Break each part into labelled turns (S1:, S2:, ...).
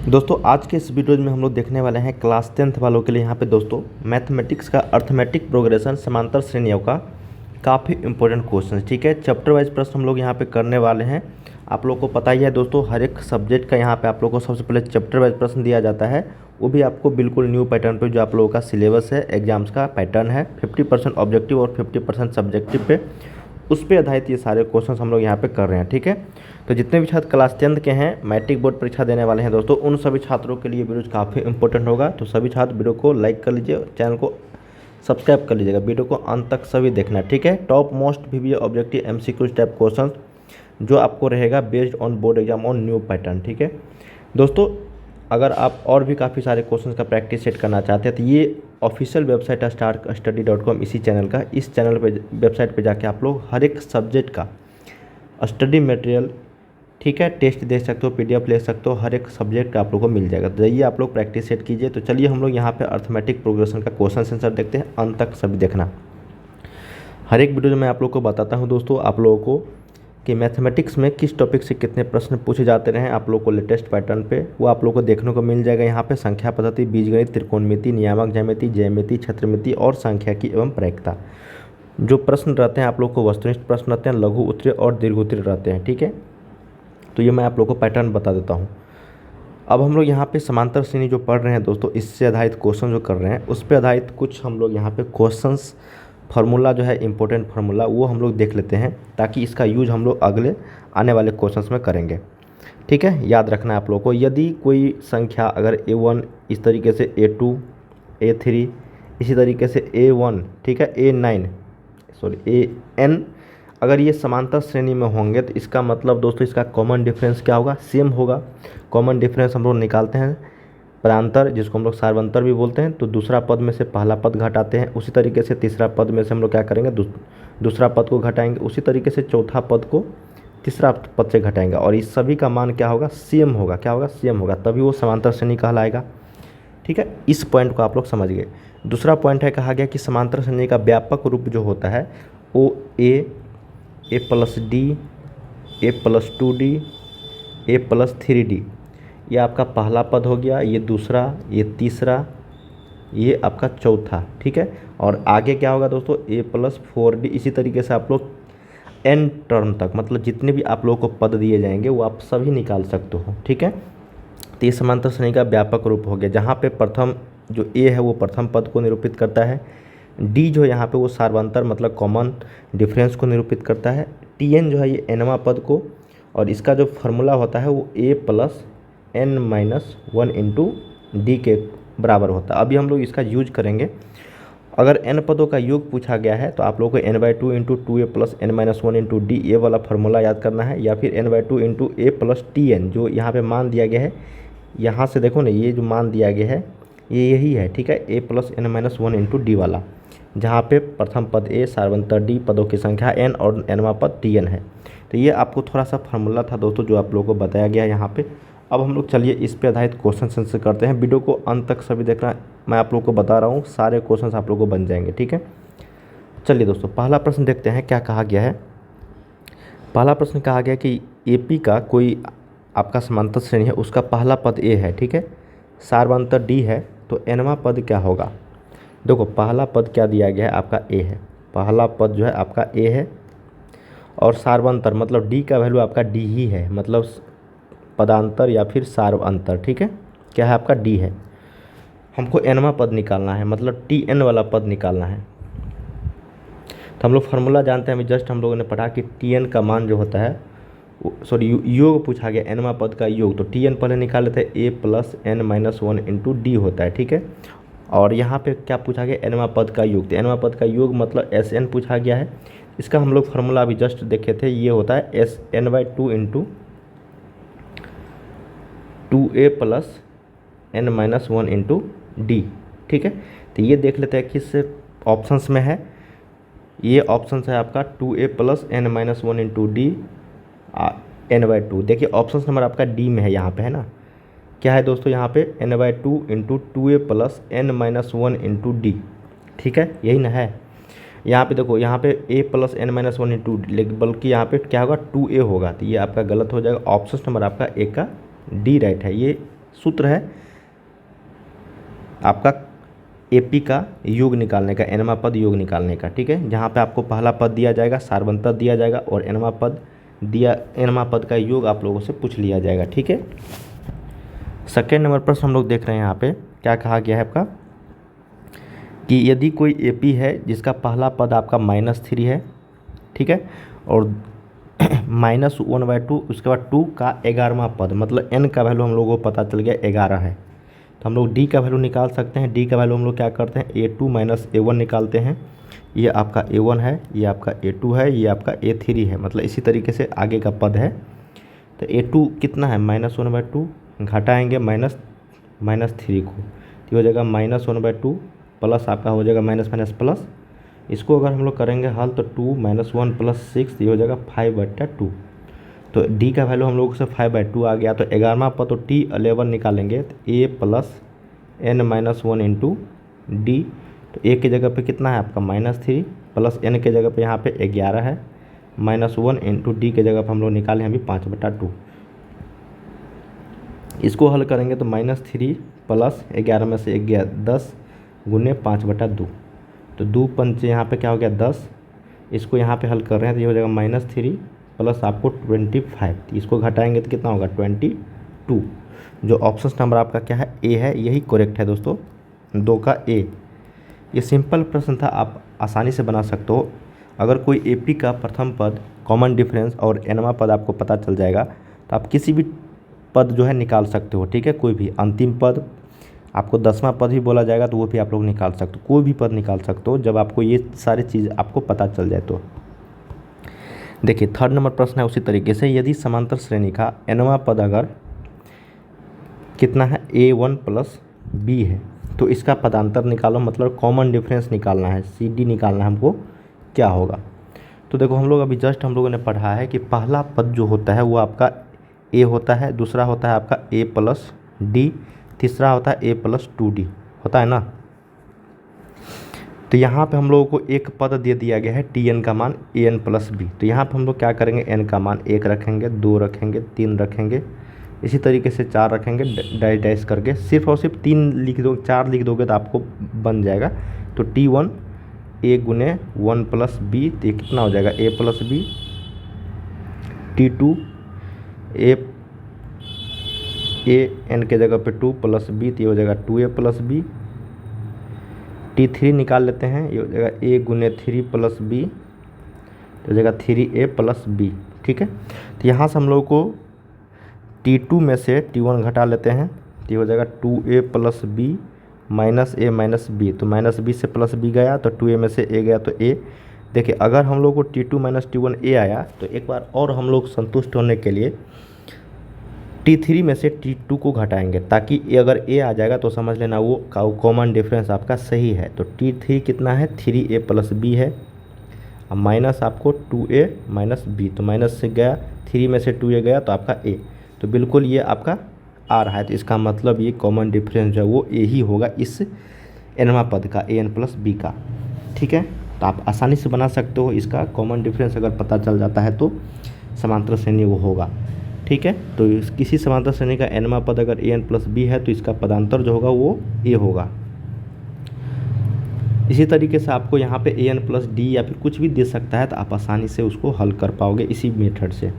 S1: दोस्तों आज के इस वीडियो में हम लोग देखने वाले हैं क्लास 10th वालों के लिए यहाँ पे दोस्तों मैथमेटिक्स का अर्थमेटिक प्रोग्रेशन समांतर श्रेणियों का काफ़ी इंपॉर्टेंट क्वेश्चन। ठीक है, चैप्टर वाइज प्रश्न हम लोग यहाँ पे करने वाले हैं। आप लोग को पता ही है दोस्तों, हर एक सब्जेक्ट का यहाँ पे आप लोग को सबसे पहले चैप्टर वाइज प्रश्न दिया जाता है, वो भी आपको बिल्कुल न्यू पैटर्न पे। जो आप लोगों का सिलेबस है, एग्जाम्स का पैटर्न है, 50% ऑब्जेक्टिव और 50% सब्जेक्टिव पे, उस पर आधारित ये सारे क्वेश्चन हम लोग यहाँ पे कर रहे हैं। ठीक है, तो जितने भी छात्र क्लास 10th के हैं, मैट्रिक बोर्ड परीक्षा देने वाले हैं दोस्तों, उन सभी छात्रों के लिए वीडियो काफ़ी इंपॉर्टेंट होगा। तो सभी छात्र वीडियो को लाइक कर लीजिए, चैनल को सब्सक्राइब कर लीजिएगा, वीडियो को अंत तक सभी देखना। ठीक है, top most VBA objective MCQ type question जो आपको रहेगा based on board exam on new pattern. ठीक है दोस्तों, अगर आप और भी काफ़ी सारे क्वेश्चंस का प्रैक्टिस सेट करना चाहते हैं तो ये ऑफिशियल वेबसाइट है starstudy.com, इसी चैनल का। इस चैनल पे वेबसाइट पे जाके आप लोग हर एक सब्जेक्ट का स्टडी मटेरियल, ठीक है, टेस्ट दे सकते हो, PDF ले सकते हो, हर एक सब्जेक्ट का आप लोग को मिल जाएगा। तो जाइए आप लोग प्रैक्टिस सेट कीजिए। तो चलिए हम लोग यहाँ पे अर्थमेटिक प्रोग्रेशन का क्वेश्चन आंसर देखते हैं, अंत तक सभी देखना। हर एक वीडियो में मैं आप लोग को बताता हूँ दोस्तों, आप लोगों को कि मैथमेटिक्स में किस टॉपिक से कितने प्रश्न पूछे जाते रहे आप लोग को लेटेस्ट पैटर्न पे, वो आप लोग को देखने को मिल जाएगा। यहाँ पे संख्या पद्धति, बीजगणित, त्रिकोणमिति, नियामक ज्यामिति, ज्यामिति, क्षेत्रमिति और सांख्यिकी एवं प्रायिकता जो प्रश्न रहते हैं आप लोग को वस्तुनिष्ठ प्रश्न रहते हैं, लघु उत्तरीय और दीर्घ उत्तरीय रहते हैं। ठीक है, तो ये मैं आप लोग को पैटर्न बता देता हूँ। अब हम लोग यहाँ पे समांतर श्रेणी जो पढ़ रहे हैं दोस्तों, इससे आधारित क्वेश्चन जो कर रहे हैं, उस पर आधारित कुछ हम लोग यहाँ पे क्वेश्चंस फार्मूला जो है इंपॉर्टेंट फार्मूला, वो हम लोग देख लेते हैं, ताकि इसका यूज हम लोग अगले आने वाले क्वेश्चंस में करेंगे। ठीक है, याद रखना है आप लोगों को, यदि कोई संख्या अगर A1 इस तरीके से, A2, A3 इसी तरीके से, A1, ठीक है, AN अगर ये समांतर श्रेणी में होंगे तो इसका मतलब दोस्तों, इसका कॉमन डिफरेंस क्या होगा, सेम होगा। कॉमन डिफरेंस हम लोग निकालते हैं पदांतर, जिसको हम लोग सार्वंतर भी बोलते हैं। तो दूसरा पद में से पहला पद घटाते हैं, उसी तरीके से तीसरा पद में से हम लोग क्या करेंगे, दूसरा पद को घटाएंगे, उसी तरीके से चौथा पद को तीसरा पद से घटाएंगे, और इस सभी का मान क्या होगा, सेम होगा। क्या होगा, सेम होगा, तभी वो समांतर श्रेणी कहलाएगा। ठीक है, इस पॉइंट को आप लोग समझ गए। दूसरा पॉइंट है, कहा गया कि समांतर श्रेणी का व्यापक रूप जो होता है वो A+D, A+2D, A+3D, ये आपका पहला पद हो गया, ये दूसरा, ये तीसरा, ये आपका चौथा। ठीक है, और आगे क्या होगा दोस्तों, A+4D। इसी तरीके से आप लोग N टर्म तक, मतलब जितने भी आप लोगों को पद दिए जाएंगे वो आप सभी निकाल सकते हो। ठीक है, तो ये समांतर श्रेणी का व्यापक रूप हो गया, जहाँ पे प्रथम जो A है वो प्रथम पद को निरूपित करता है, D जो यहाँ पे वो सार्वंतर मतलब कॉमन डिफरेंस को निरूपित करता है, TN जो है ये nवां पद को, और इसका जो फार्मूला होता है वो A+n-1 इंटू D के बराबर होता है। अभी हम लोग इसका यूज करेंगे। अगर n पदों का योग पूछा गया है तो आप लोगों को n/2 into 2a + n-1 into D ये वाला फार्मूला याद करना है, या फिर n/2 इंटू a + TN जो यहाँ पे मान दिया गया है। यहाँ से देखो ना, ये जो मान दिया गया है ये यही है। ठीक है, a + n-1 इंटू D वाला, जहाँ पे प्रथम पद A, सार्वंतर D, पदों की संख्या n और nवां पद TN है। तो ये आपको थोड़ा सा फार्मूला था दोस्तों जो आप लोगों को बताया गया है यहाँ पे। अब हम लोग चलिए इस पे आधारित क्वेश्चन आंसर करते हैं। वीडियो को अंत तक सभी देखना, मैं आप लोगों को बता रहा हूँ, सारे क्वेश्चंस आप लोगों को बन जाएंगे। ठीक है, चलिए दोस्तों पहला प्रश्न देखते हैं क्या कहा गया है। पहला प्रश्न कहा गया कि AP का कोई आपका समांतर श्रेणी है, उसका पहला पद A है, ठीक है, सार्वंतर D है, तो nवां पद क्या होगा। देखो पहला पद क्या दिया गया है, आपका A है, पहला पद जो है आपका A है, और सार्वंतर मतलब D का वैल्यू आपका D ही है, मतलब पदांतर या फिर सार्वंतर। ठीक है, क्या है आपका D है। हमको nवां पद निकालना है, मतलब TN वाला पद निकालना है। तो हम लोग फार्मूला जानते हैं, अभी जस्ट हम लोगों ने पढ़ा कि TN का मान जो होता है, सॉरी योग पूछा गया, nवां पद का योग, तो TN पहले निकाल लेते हैं, A + n-1 इंटू D होता है। ठीक है, और यहाँ पे क्या पूछा गया, nवां पद का योग, तो nवां पद का योग मतलब Sn पूछा गया है। इसका हम लोग फार्मूला अभी जस्ट देखे थे, ये होता है Sn/2 into 2a + n-1 into D। ठीक है, तो ये देख लेते हैं किस ऑप्शंस में है। ये ऑप्शन है आपका 2a + n-1 into D n/2। देखिए ऑप्शन नंबर आपका D में है, यहाँ पे है ना, क्या है दोस्तों, यहाँ पे n/2 into 2a + n-1 into D। ठीक है, यही ना है। यहाँ पे देखो, यहाँ पे a + n-1 इंटू D, बल्कि यहाँ पे क्या होगा, 2a होगा, तो ये आपका गलत हो जाएगा। ऑप्शन नंबर आपका A का D राइट है, ये सूत्र है आपका एपी का योग निकालने का, एनवा पद योग निकालने का, ठीक है। जहाँ पे आपको पहला पद दिया जाएगा, सार्वंतर दिया जाएगा और एनवा पद का योग आप लोगों से पूछ लिया जाएगा, ठीक है। सेकेंड नंबर पर हम लोग देख रहे हैं यहाँ पे क्या कहा गया है आपका कि यदि कोई एपी है जिसका पहला पद आपका -3 है, ठीक है, और -1/2, उसके बाद 2 का 11वां पद, मतलब n का वैल्यू हम लोगों को पता चल गया 11 है, तो हम लोग d का वैल्यू निकाल सकते हैं। d का वैल्यू हम लोग क्या करते हैं, a2 - a1 निकालते हैं। ये आपका a1 है, ये आपका a2 है, ये आपका a3 है, मतलब इसी तरीके से आगे का पद है। तो a2 कितना है, -1/2, घटाएंगे -3 को, तो हो जाएगा -1/2 प्लस आपका हो जाएगा माइनस प्लस। इसको अगर हम लोग करेंगे हल तो 2 - 1 + 6 ये हो जाएगा 5/2। तो d का वैल्यू हम लोग से 5/2 आ गया। तो 11वां पद तो t11 निकालेंगे तो a + n-1 इंटू डी। तो a की जगह पे कितना है आपका -3 प्लस n के जगह पे यहाँ पे 11 है, -1 इंटू डी के जगह पे हम लोग निकाले हैं अभी 5/2। इसको हल करेंगे तो -3 प्लस 11 में से 10 गुने 5/2, तो 2 पंच यहाँ पे क्या हो गया 10। इसको यहाँ पे हल कर रहे हैं तो ये हो जाएगा -3 प्लस आपको 25, इसको घटाएंगे तो कितना होगा 22। जो ऑप्शन नंबर आपका क्या है, ए है, यही करेक्ट है दोस्तों, 2 का ए। ये सिंपल प्रश्न था, आप आसानी से बना सकते हो। अगर कोई एपी का प्रथम पद, कॉमन डिफरेंस और एनवा पद आपको पता चल जाएगा तो आप किसी भी पद जो है निकाल सकते हो, ठीक है। कोई भी अंतिम पद, आपको 10वां पद ही बोला जाएगा तो वो भी आप लोग निकाल सकते हो, कोई भी पद निकाल सकते हो जब आपको ये सारी चीज़ आपको पता चल जाए तो। देखिए थर्ड नंबर प्रश्न है उसी तरीके से, यदि समांतर श्रेणी का एनवा पद अगर कितना है a1 + b है तो इसका पदांतर निकालो, मतलब कॉमन डिफरेंस निकालना है, CD निकालना है हमको, क्या होगा। तो देखो हम लोग अभी जस्ट हम लोगों ने पढ़ा है कि पहला पद जो होता है वो आपका a होता है, दूसरा होता है आपका a + d, तीसरा होता है a + 2d होता है ना। तो यहाँ पे हम लोगों को एक पद दे दिया गया है tn का मान an + b। तो यहाँ पे हम लोग क्या करेंगे, n का मान 1 रखेंगे, 2 रखेंगे, 3 रखेंगे, इसी तरीके से 4 रखेंगे, डैश डैश करके सिर्फ और सिर्फ 3 लिख दो, 4 लिख दोगे तो आपको बन जाएगा। तो t1 a गुने 1 + b, तो ये कितना हो जाएगा a + b। t2 a n के जगह पे 2 + b, तो ये हो जाएगा 2a + b। t3 निकाल लेते हैं, ये हो जाएगा a गुने 3 + b, तो हो जाएगा 3a + b, ठीक है। तो यहाँ से हम लोग को t2 में से t1 घटा लेते हैं, तो ये हो जाएगा 2a + b -a - b, तो -b से +b गया तो 2a में से a गया तो a। देखिए अगर हम लोग को t2 - t1 a आया तो एक बार और हम लोग संतुष्ट होने के लिए t3 में से t2 को घटाएंगे, ताकि अगर a आ जाएगा तो समझ लेना वो कॉमन डिफरेंस आपका सही है। तो t3 कितना है 3a + b है, अब माइनस आपको 2a - b, तो माइनस से गया 3 में से 2a गया तो आपका a, तो बिल्कुल ये आपका आ रहा है। तो इसका मतलब ये कॉमन डिफरेंस जो है वो a ही होगा इस nवा पद का an + b का, ठीक है। तो आप आसानी से बना सकते हो, इसका कॉमन डिफरेंस अगर पता चल जाता है तो समांतर श्रेणी वो होगा, ठीक है। तो किसी समांतर श्रेणी का nवा पद अगर an + b है तो इसका पदांतर जो होगा वो a होगा। इसी तरीके से आपको यहाँ पे an + d या फिर कुछ भी दे सकता है तो आप आसानी से उसको हल कर पाओगे इसी मेथड से।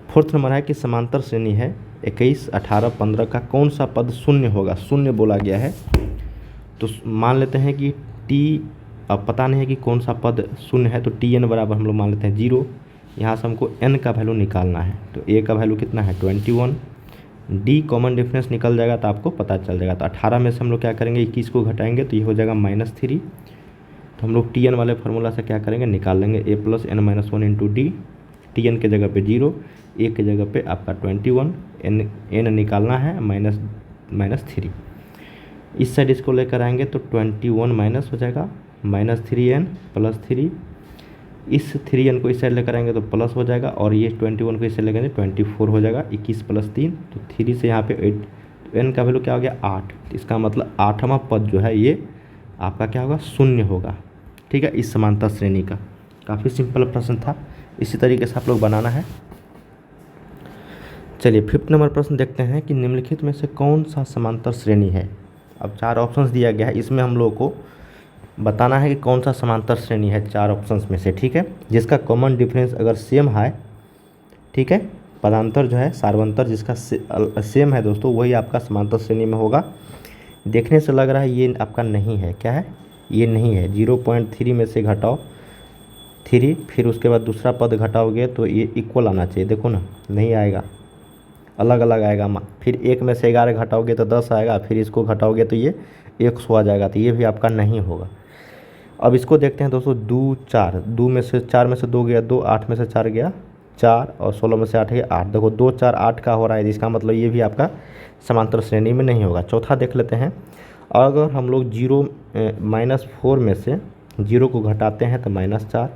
S1: फोर्थ नंबर है कि समांतर श्रेणी है 21, 18, 15 का कौन सा पद शून्य होगा, शून्य बोला गया है। तो मान लेते हैं कि t, अब पता नहीं है कि कौन सा पद शून्य है, तो tn बराबर हम लोग मान लेते हैं 0। यहाँ से हमको n का वैल्यू निकालना है, तो a का वैल्यू कितना है 21, d कॉमन डिफरेंस निकल जाएगा तो आपको पता चल जाएगा। तो 18 में से हम लोग क्या करेंगे 21 को घटाएंगे तो ये हो जाएगा -3। तो हम लोग tn वाले फार्मूला से क्या करेंगे, निकाल लेंगे a + n - 1 into D, tn के जगह पे 0, a के जगह पे आपका 21, n निकालना है -3। इस साइड इसको लेकर आएंगे तो 21 माइनस हो जाएगा -3n + 3, इस 3n को इस साइड लेकर आएंगे तो प्लस हो जाएगा, और ये 21 को इस साइड लेकर 24 हो जाएगा, 21 + 3, तो 3 से यहाँ पे 8, तो n का वैल्यू क्या हो गया 8। तो इसका मतलब 8वां पद जो है ये आपका क्या होगा शून्य होगा, ठीक है, इस समांतर श्रेणी का। काफ़ी सिंपल प्रश्न था, इसी तरीके से आप लोग बनाना है। चलिए 5th नंबर प्रश्न देखते हैं कि निम्नलिखित में से कौन सा समांतर श्रेणी है। अब 4 ऑप्शंस दिया गया है, इसमें हम लोग को बताना है कि कौन सा समांतर श्रेणी है 4 ऑप्शंस में से, ठीक है, जिसका कॉमन डिफरेंस अगर सेम है, ठीक है, पदांतर जो है सार्वंतर जिसका सेम है दोस्तों, वही आपका समांतर श्रेणी में होगा। देखने से लग रहा है ये आपका नहीं है, क्या है, ये नहीं है। 0.3 में से घटाओ 3, फिर उसके बाद दूसरा पद घटाओगे तो ये इक्वल आना चाहिए, देखो ना, नहीं आएगा, अलग अलग आएगा। फिर 1 में से 11 घटाओगे तो 10 आएगा, फिर इसको घटाओगे तो ये 100 आ जाएगा, तो ये भी आपका नहीं होगा। अब इसको देखते हैं दोस्तों, 2 4, 2 में से 4 में से 2 गया 2, 8 में से 4 गया 4, और 16 में से 8 गया 8। देखो 2 4 8 का हो रहा है, जिसका मतलब ये भी आपका समांतर श्रेणी में नहीं होगा। चौथा देख लेते हैं, अगर हम लोग 0-4 में से 0 को घटाते हैं तो -4,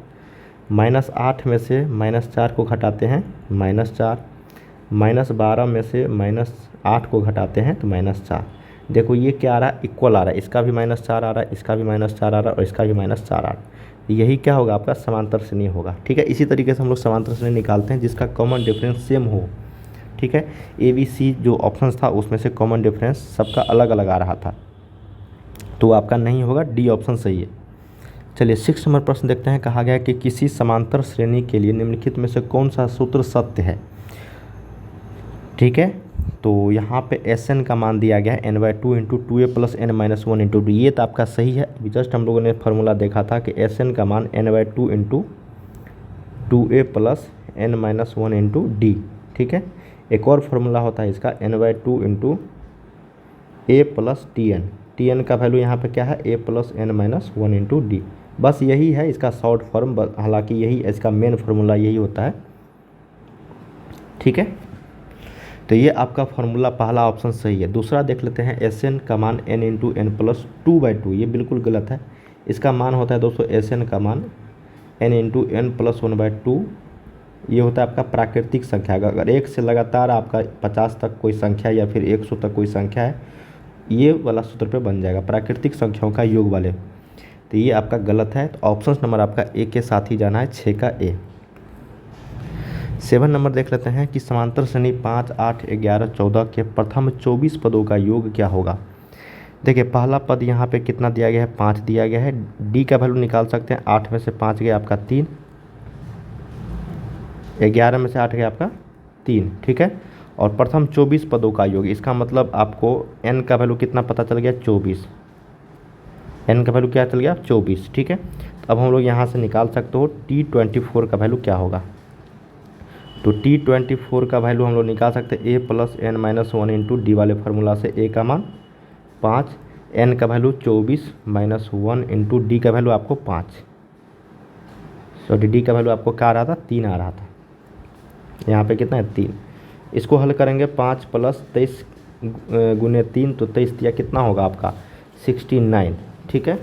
S1: -8 में से -4 को घटाते हैं -4, -12 में से -8 को घटाते हैं तो -4। देखो ये क्या आ रहा है, इक्वल आ रहा है, इसका भी -4 आ रहा है, इसका भी -4 आ रहा है, और इसका भी -4 आ रहा है। यही क्या होगा, आपका समांतर श्रेणी होगा, ठीक है। इसी तरीके से हम लोग समांतर श्रेणी निकालते हैं जिसका कॉमन डिफरेंस सेम हो, ठीक है। ABC जो ऑप्शन था उसमें से कॉमन डिफरेंस सबका अलग अलग आ रहा था, तो आपका नहीं होगा, डी ऑप्शन सही है। चलिए 6 नंबर प्रश्न देखते हैं। कहा गया है कि किसी समांतर श्रेणी के लिए निम्नलिखित में से कौन सा सूत्र सत्य है, ठीक है। तो यहाँ पे Sn का मान दिया गया है n/2 × 2a + n-1 × d। ये तो आपका सही है, जस्ट हम लोगों ने फार्मूला देखा था कि Sn का मान n/2 × 2a + n-1 × d, ठीक है। एक और फार्मूला होता है इसका n/2 × a + tn। tn का वैल्यू यहाँ पे क्या है, a + n-1 × d। बस यही है इसका शॉर्ट फॉर्म, हालांकि यही इसका मेन फार्मूला यही होता है, ठीक है। तो ये आपका फार्मूला पहला ऑप्शन सही है। दूसरा देख लेते हैं, Sn का मान n × n + 2/2। ये बिल्कुल गलत है, इसका मान होता है दोस्तों Sn का मान n × n + 1/2। ये होता है आपका प्राकृतिक संख्या। अगर 1 से लगातार आपका 50 तक कोई संख्या या फिर 100 तक कोई संख्या है, ये वाला सूत्र पे बन जाएगा, प्राकृतिक संख्याओं का योग वाले। तो ये आपका गलत है, तो ऑप्शन नंबर आपका ए के साथ ही जाना है, 6 का ए। 7 नंबर देख लेते हैं कि समांतर श्रेणी 5 8 11 14 के प्रथम 24 पदों का योग क्या होगा। देखिए पहला पद यहाँ पे कितना दिया गया है, 5 दिया गया है। डी का वैल्यू निकाल सकते हैं, 8 में से 5 गया आपका 3, 11 में से 8 गया आपका 3, ठीक है। और प्रथम 24 पदों का योग, इसका मतलब आपको एन का वैल्यू कितना पता चल गया, 24। एन का वैल्यू क्या चल गया, 24, ठीक है। तो अब हम लोग यहाँ से निकाल सकते हो T24 का वैल्यू क्या होगा। तो T24 का वैल्यू हम लोग निकाल सकते हैं a + n-1 × d वाले फार्मूला से। a का मान 5, n का वैल्यू 24 -1 × d का वैल्यू आपको 5, सॉरी d का वैल्यू आपको क्या आ रहा था, 3 आ रहा था। यहाँ पे कितना है, 3। इसको हल करेंगे 5 + 23 × 3, तो 23 दिया कितना होगा आपका 69, ठीक है।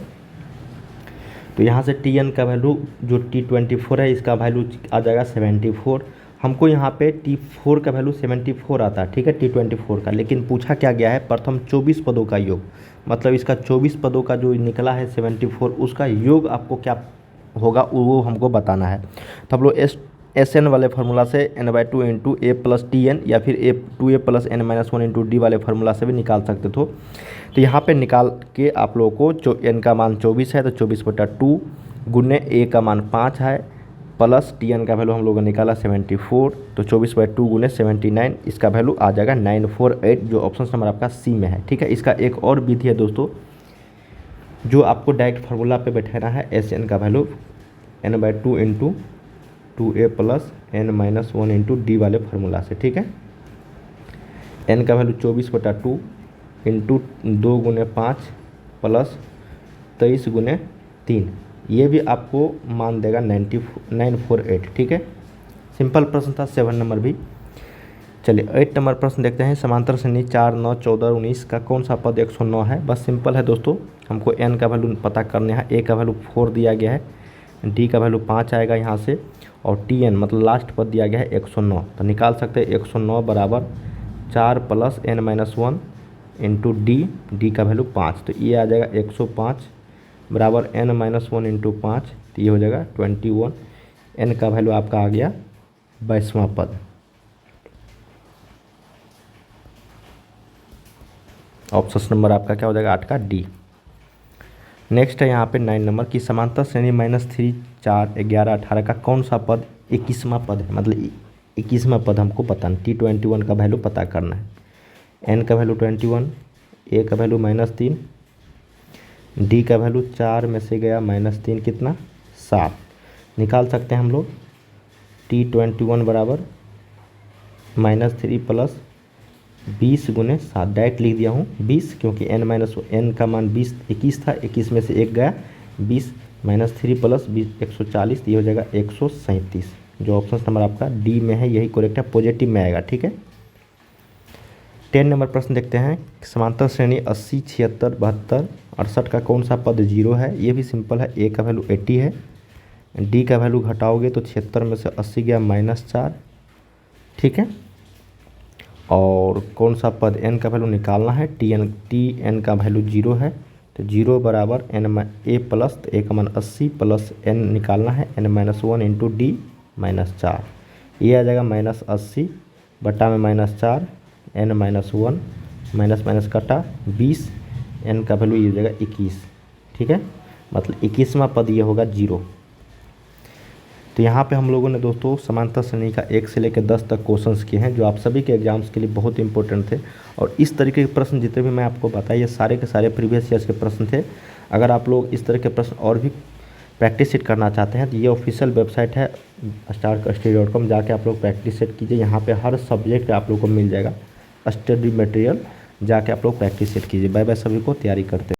S1: तो यहाँ से Tn का वैल्यू जो T24 है इसका वैल्यू आ जाएगा 74। हमको यहाँ पे T4 का वैल्यू 74 आता है, ठीक है, T24 का। लेकिन पूछा क्या गया है, प्रथम 24 पदों का योग, मतलब इसका 24 पदों का जो निकला है 74, उसका योग आपको क्या होगा वो हमको बताना है। तो हम लोग Sn वाले फार्मूला से n/2 × a + tn या फिर 2a + n-1 × d वाले फार्मूला से भी निकाल सकते थे। तो यहाँ पे निकाल के आप लोगों को जो n का मान 24 है तो 24/2 गुने a का मान 5 है, प्लस tn का वैल्यू हम लोगों ने निकाला 74, तो 24/2 गुने 79, इसका वैल्यू आ जाएगा 948, जो ऑप्शन नंबर आपका सी में है, ठीक है। इसका एक और विधि है दोस्तों, जो आपको डायरेक्ट फार्मूला पे बैठाना है। Sn का value n/2 × 2a + n-1 × d वाले फार्मूला से, ठीक है। n का वैल्यू 24/2 × 2 गुने 5 प्लस 23 गुने 3, ये भी आपको मान देगा 948, ठीक है। सिंपल प्रश्न था 7 नंबर भी। चलिए 8 नंबर प्रश्न देखते हैं। समांतर श्रेणी 4 9 14 19 का कौन सा पद 109 है। बस सिंपल है दोस्तों, हमको n का वैल्यू पता करना है। a का वैल्यू 4 दिया गया है, d का वैल्यू 5 आएगा यहाँ से, और tn मतलब लास्ट पद दिया गया है 109। तो निकाल सकते हैं 109 बराबर 4 + n-1 × d का वैल्यू 5, तो ये आ जाएगा 105 बराबर n-1 × 5, तो ये हो जाएगा 21। n का वैल्यू आपका आ गया 22वां पद। ऑप्शन नंबर आपका क्या हो जाएगा 8 का डी। नेक्स्ट है यहाँ पे 9 नंबर की समांतर श्रेणी -3, 4, 11, 18 का कौन सा पद 21वां पद है, मतलब 21वां पद हमको पता नहीं, T21 का वैल्यू पता करना है। n का वैल्यू 21, a का वैल्यू -3, d का वैल्यू 4 में से गया -3 कितना 7, निकाल सकते हैं हम लोग। T21 बराबर -3 प्लस 20 गुने 7, डायरेक्ट लिख दिया हूँ 20, क्योंकि n का मान 21 था, 21 में से 1 गया 20, -3 प्लस 20 140, ये हो जाएगा 137। जो ऑप्शन नंबर आपका डी में है यही करेक्ट है, पॉजिटिव में आएगा। ठीक है, 10 नंबर प्रश्न देखते हैं। समांतर श्रेणी 80, 76, 72, 68 का कौन सा पद 0 है। ये भी सिंपल है, ए का वैल्यू 80 है, डी का वैल्यू घटाओगे तो 76 में से 80 गया -4। ठीक है, और कौन सा पद एन का वैल्यू निकालना है, टी एन का वैल्यू 0 है, तो 0 बराबर एन ए प्लस, तो ए का मान 80 प्लस एन निकालना है n-1 इंटू डी -4, ये आ जाएगा -80 बटा में -4, n-1 माइनस माइनस कटा 20, एन का वैल्यू ये हो जाएगा 21। ठीक है, मतलब 21वां पद ये होगा 0। तो यहाँ पे हम लोगों ने दोस्तों समांतर श्रेणी का 1 से लेकर 10 तक क्वेश्चंस किए हैं, जो आप सभी के एग्जाम्स के लिए बहुत इंपॉर्टेंट थे। और इस तरीके के प्रश्न जितने भी मैं आपको बताया, ये सारे के सारे प्रीवियस ईयर्स के प्रश्न थे। अगर आप लोग इस तरह के प्रश्न और भी प्रैक्टिस सेट करना चाहते हैं तो ये ऑफिशियल वेबसाइट है starkstudy.com, जाके आप लोग प्रैक्टिस सेट कीजिए। यहाँ पे हर सब्जेक्ट आप लोग को मिल जाएगा स्टडी मटेरियल, जाके आप लोग प्रैक्टिस सेट कीजिए। बाय बाय, सभी को तैयारी करते हैं।